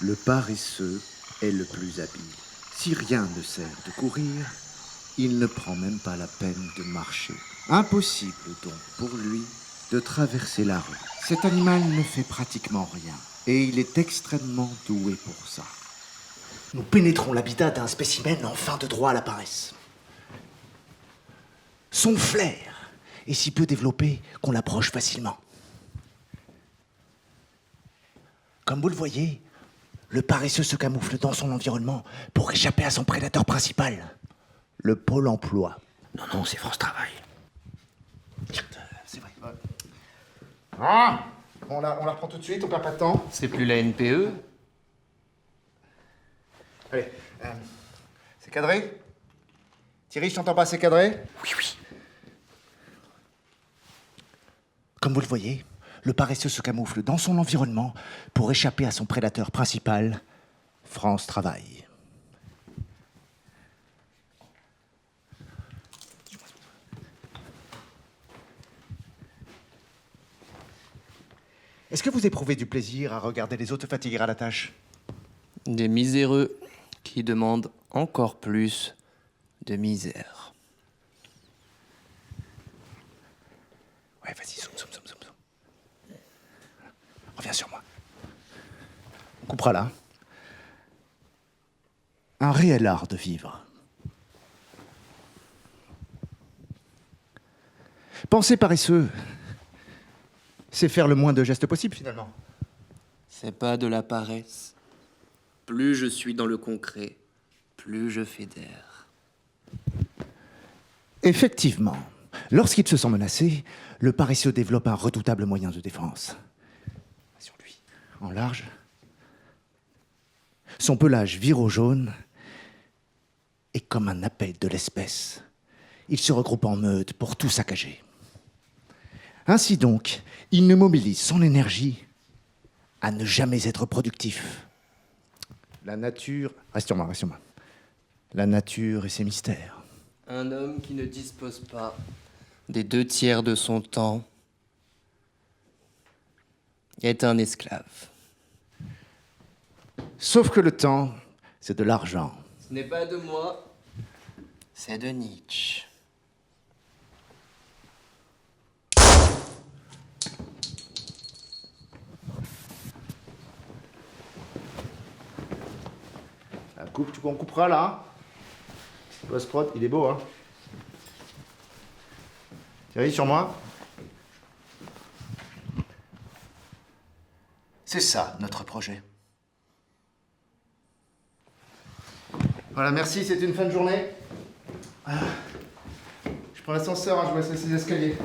Le paresseux est le plus habile. Si rien ne sert de courir, il ne prend même pas la peine de marcher. Impossible donc pour lui de traverser la rue. Cet animal ne fait pratiquement rien et il est extrêmement doué pour ça. Nous pénétrons l'habitat d'un spécimen en fin de droit à la paresse. Son flair est si peu développé qu'on l'approche facilement. Comme vous le voyez, le paresseux se camoufle dans son environnement pour échapper à son prédateur principal, le Pôle emploi. Non, c'est France Travail. C'est vrai. Ah, on la reprend tout de suite, on perd pas de temps. C'est plus la NPE? Allez, c'est cadré? Thierry, je t'entends pas, c'est cadré? Oui. Comme vous le voyez, le paresseux se camoufle dans son environnement pour échapper à son prédateur principal, France Travail. Est-ce que vous éprouvez du plaisir à regarder les autres fatiguer à la tâche? Des miséreux qui demandent encore plus de misère. Ouais, vas-y, zoom. Reviens sur moi. On coupera là. Un réel art de vivre. Penser paresseux, c'est faire le moins de gestes possible, finalement. C'est pas de la paresse. Plus je suis dans le concret, plus je fédère. Effectivement, lorsqu'il se sent menacé, le paresseux développe un redoutable moyen de défense. Sur lui, en large. Son pelage vire au jaune et comme un appel de l'espèce, il se regroupe en meute pour tout saccager. Ainsi donc, il ne mobilise son énergie à ne jamais être productif. La nature... Reste sur moi. La nature et ses mystères. Un homme qui ne dispose pas des 2/3 de son temps est un esclave. Sauf que le temps, c'est de l'argent. Ce n'est pas de moi, c'est de Nietzsche. On coupera là. Post-prod, il est beau, hein. Thierry, sur moi. C'est ça, notre projet. Voilà, merci, c'est une fin de journée. Je prends l'ascenseur, hein, je vous laisse les escaliers.